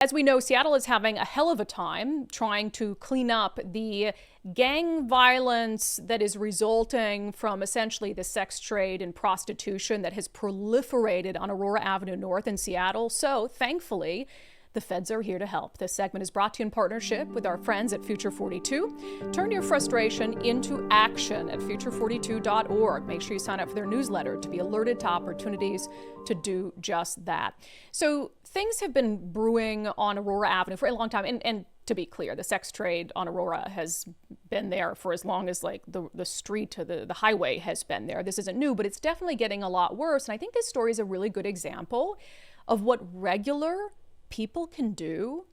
As we know, Seattle is having a hell of a time trying to clean up the gang violence that is resulting from essentially the sex trade and prostitution that has proliferated on Aurora Avenue North in Seattle. So, thankfully, the feds are here to help. This segment is brought to you in partnership with our friends at Future 42. Turn your frustration into action at future42.org. Make sure you sign up for their newsletter to be alerted to opportunities to do just that. So things have been brewing on Aurora Avenue for a long time. And to be clear, the sex trade on Aurora has been there for as long as like the street to the highway has been there. This isn't new, but it's definitely getting a lot worse. And I think this story is a really good example of what regular people can do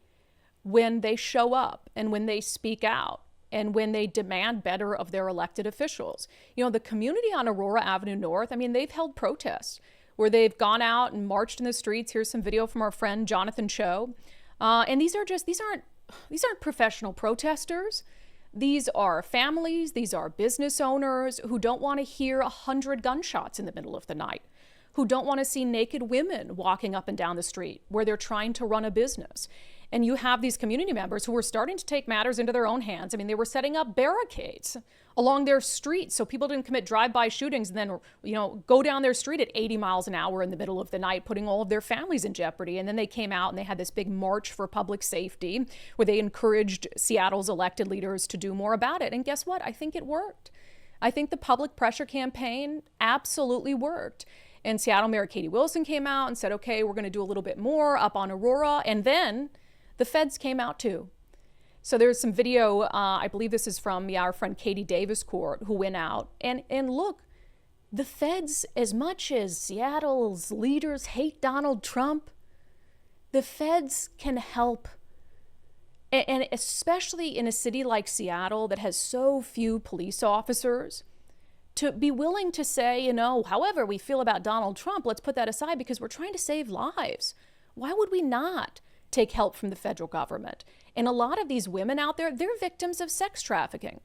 when they show up and when they speak out and when they demand better of their elected officials. You know, the community on Aurora Avenue North, I mean, they've held protests where they've gone out and marched in the streets. Here's some video from our friend Jonathan Cho. And these aren't professional protesters. These are families, these are business owners who don't want to hear 100 gunshots in the middle of the night, who don't want to see naked women walking up and down the street where they're trying to run a business. And you have these community members who are starting to take matters into their own hands. I mean, they were setting up barricades along their streets so people didn't commit drive-by shootings and then, go down their street at 80 miles an hour in the middle of the night, putting all of their families in jeopardy. And then they came out and they had this big march for public safety where they encouraged Seattle's elected leaders to do more about it. And guess what? I think it worked. I think the public pressure campaign absolutely worked. And Seattle Mayor Katie Wilson came out and said, okay, we're going to do a little bit more up on Aurora. And then the feds came out too. So there's some video, I believe this is from our friend Katie Davis Court, who went out. And look, the feds, as much as Seattle's leaders hate Donald Trump, the feds can help. And especially in a city like Seattle that has so few police officers, to be willing to say, however we feel about Donald Trump, let's put that aside because we're trying to save lives. Why would we not take help from the federal government? And a lot of these women out there, they're victims of sex trafficking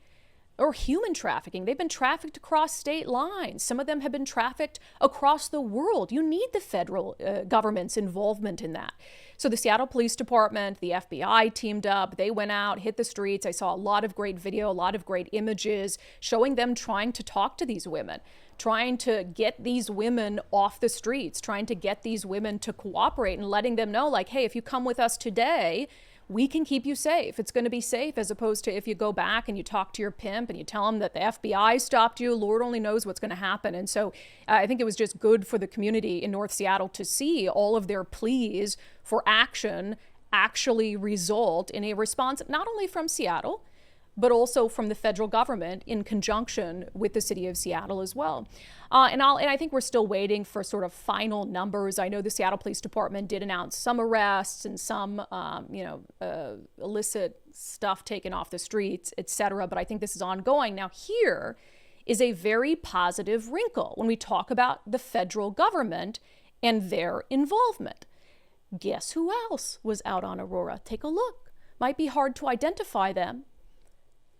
or human trafficking. They've been trafficked across state lines. Some of them have been trafficked across the world. You need the federal government's involvement in that. So the Seattle Police Department, the FBI teamed up. They went out, hit the streets. I saw a lot of great video, a lot of great images showing them trying to talk to these women, trying to get these women off the streets, trying to get these women to cooperate and letting them know, like, hey, if you come with us today, we can keep you safe. It's going to be safe, as opposed to if you go back and you talk to your pimp and you tell him that the FBI stopped you, Lord only knows what's going to happen. And so I think it was just good for the community in North Seattle to see all of their pleas for action actually result in a response, not only from Seattle, but also from the federal government in conjunction with the city of Seattle as well. And I think we're still waiting for sort of final numbers. I know the Seattle Police Department did announce some arrests and some, illicit stuff taken off the streets, et cetera. But I think this is ongoing. Now, here is a very positive wrinkle when we talk about the federal government and their involvement. Guess who else was out on Aurora? Take a look. Might be hard to identify them.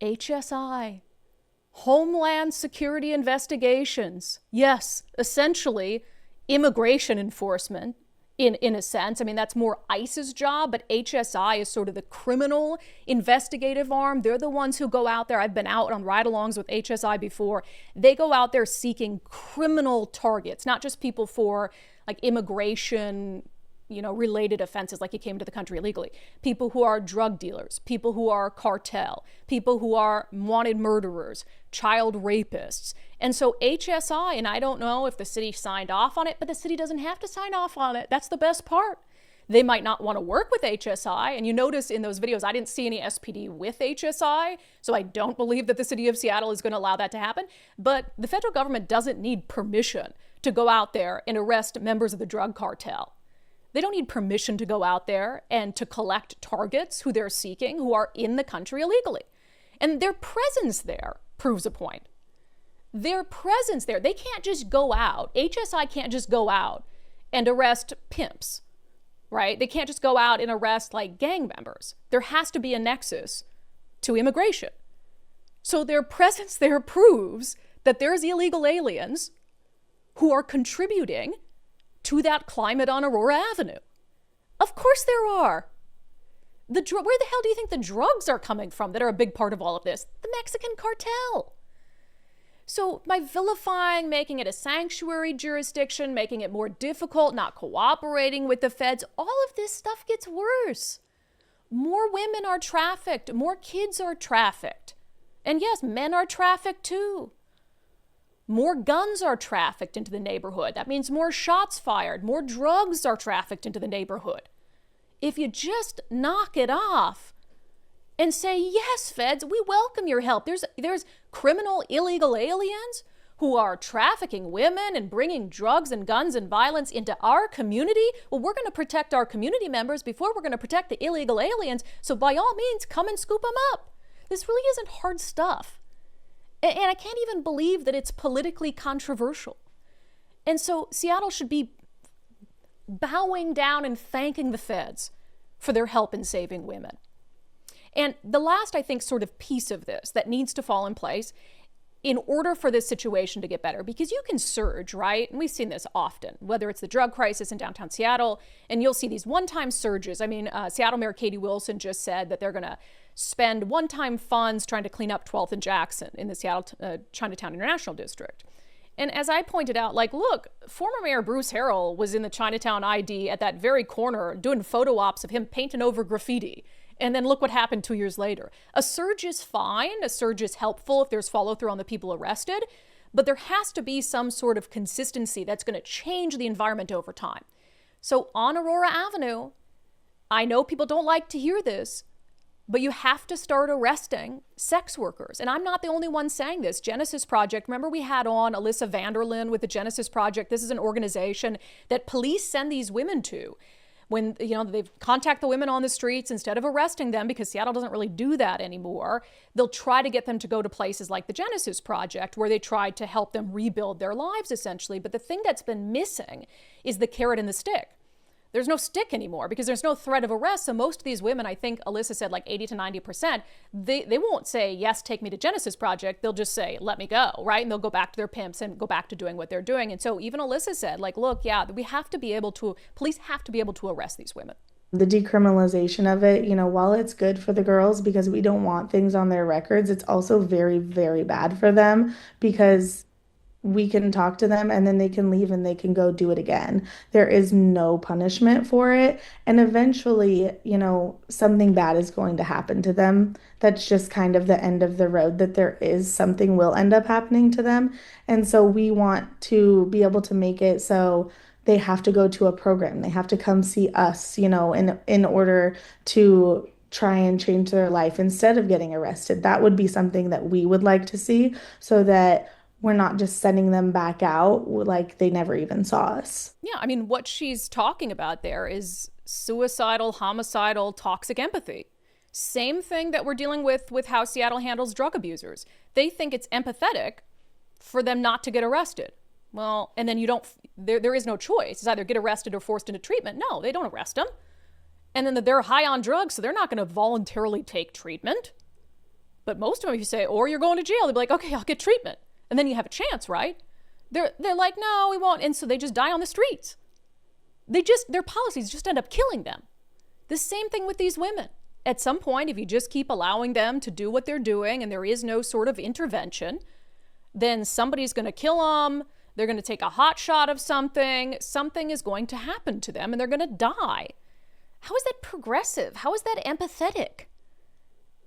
HSI, Homeland Security Investigations. Yes, essentially immigration enforcement in a sense. I mean, that's more ICE's job, but HSI is sort of the criminal investigative arm. They're the ones who go out there. I've been out on ride-alongs with HSI before. They go out there seeking criminal targets, not just people for like immigration related offenses like you came to the country illegally, people who are drug dealers, people who are cartel, people who are wanted murderers, child rapists. And so HSI, and I don't know if the city signed off on it, but the city doesn't have to sign off on it. That's the best part. They might not want to work with HSI. And you notice in those videos, I didn't see any SPD with HSI. So I don't believe that the city of Seattle is going to allow that to happen. But the federal government doesn't need permission to go out there and arrest members of the drug cartel. They don't need permission to go out there and to collect targets who they're seeking, who are in the country illegally. And their presence there proves a point. Their presence there, they can't just go out. HSI can't just go out and arrest pimps, right? They can't just go out and arrest like gang members. There has to be a nexus to immigration. So their presence there proves that there's illegal aliens who are contributing to that climate on Aurora Avenue. Of course there are. Where the hell do you think the drugs are coming from that are a big part of all of this? The Mexican cartel. So by vilifying, making it a sanctuary jurisdiction, making it more difficult, not cooperating with the feds, all of this stuff gets worse. More women are trafficked, more kids are trafficked. And yes, men are trafficked too. More guns are trafficked into the neighborhood. That means more shots fired, more drugs are trafficked into the neighborhood. If you just knock it off and say, yes, feds, we welcome your help. There's criminal illegal aliens who are trafficking women and bringing drugs and guns and violence into our community. Well, we're going to protect our community members before we're going to protect the illegal aliens. So by all means, come and scoop them up. This really isn't hard stuff. And I can't even believe that it's politically controversial. And so Seattle should be bowing down and thanking the feds for their help in saving women. And the last, I think, sort of piece of this that needs to fall in place in order for this situation to get better, because you can surge, right? And we've seen this often, whether it's the drug crisis in downtown Seattle, and you'll see these one-time surges. I mean, Seattle Mayor Katie Wilson just said that they're going to spend one-time funds trying to clean up 12th and Jackson in the Seattle Chinatown International District. And as I pointed out, like, look, former Mayor Bruce Harrell was in the Chinatown ID at that very corner doing photo ops of him painting over graffiti. And then look what happened 2 years later. A surge is fine. A surge is helpful if there's follow through on the people arrested. But there has to be some sort of consistency that's going to change the environment over time. So on Aurora Avenue, I know people don't like to hear this, but you have to start arresting sex workers. And I'm not the only one saying this. Genesis Project, remember we had on Alyssa Vanderlyn with the Genesis Project. This is an organization that police send these women to. When, they contact the women on the streets, instead of arresting them, because Seattle doesn't really do that anymore, they'll try to get them to go to places like the Genesis Project, where they try to help them rebuild their lives, essentially. But the thing that's been missing is the carrot and the stick. There's no stick anymore because there's no threat of arrest. So most of these women, I think Alyssa said like 80 to 90%, they won't say, yes, take me to Genesis Project. They'll just say, let me go, right? And they'll go back to their pimps and go back to doing what they're doing. And so even Alyssa said, like, look, yeah, police have to be able to arrest these women. The decriminalization of it, while it's good for the girls because we don't want things on their records, it's also very, very bad for them because we can talk to them and then they can leave and they can go do it again. There is no punishment for it. And eventually, something bad is going to happen to them. That's just kind of the end of the road, that something will end up happening to them. And so we want to be able to make it so they have to go to a program. They have to come see us, in order to try and change their life instead of getting arrested. That would be something that we would like to see, so that we're not just sending them back out like they never even saw us. Yeah, I mean, what she's talking about there is suicidal, homicidal, toxic empathy. Same thing that we're dealing with how Seattle handles drug abusers. They think it's empathetic for them not to get arrested. Well, and then there is no choice. It's either get arrested or forced into treatment. No, they don't arrest them. And then they're high on drugs, so they're not going to voluntarily take treatment. But most of them, if you say, or you're going to jail, they'll be like, okay, I'll get treatment. And then you have a chance, right? They're like, no, we won't. And so they just die on the streets. Their policies just end up killing them. The same thing with these women. At some point, if you just keep allowing them to do what they're doing and there is no sort of intervention, then somebody's going to kill them. They're going to take a hot shot of something. Something is going to happen to them and they're going to die. How is that progressive? How is that empathetic?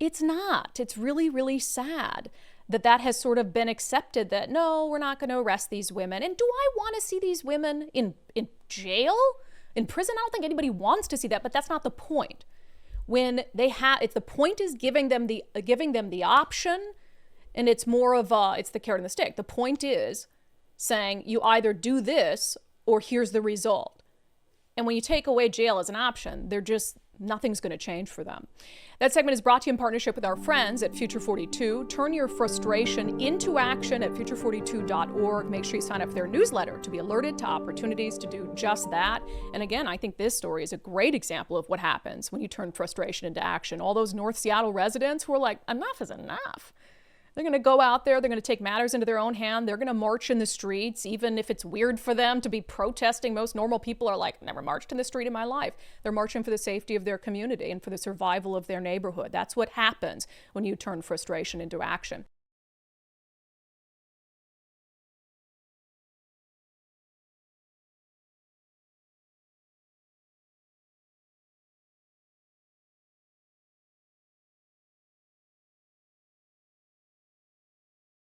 It's not. It's really, really sad that has sort of been accepted, that no, we're not going to arrest these women. And do I want to see these women in jail, in prison? I don't think anybody wants to see that, but that's not the point. When the point is giving them the option, and it's more of it's the carrot and the stick. The point is saying you either do this or here's the result. And when you take away jail as an option, nothing's going to change for them. That segment is brought to you in partnership with our friends at Future 42. Turn your frustration into action at future42.org. Make sure you sign up for their newsletter to be alerted to opportunities to do just that. And again, I think this story is a great example of what happens when you turn frustration into action. All those North Seattle residents who are like, enough is enough. They're going to go out there, they're going to take matters into their own hand, they're going to march in the streets, even if it's weird for them to be protesting. Most normal people are like, never marched in the street in my life. They're marching for the safety of their community and for the survival of their neighborhood. That's what happens when you turn frustration into action.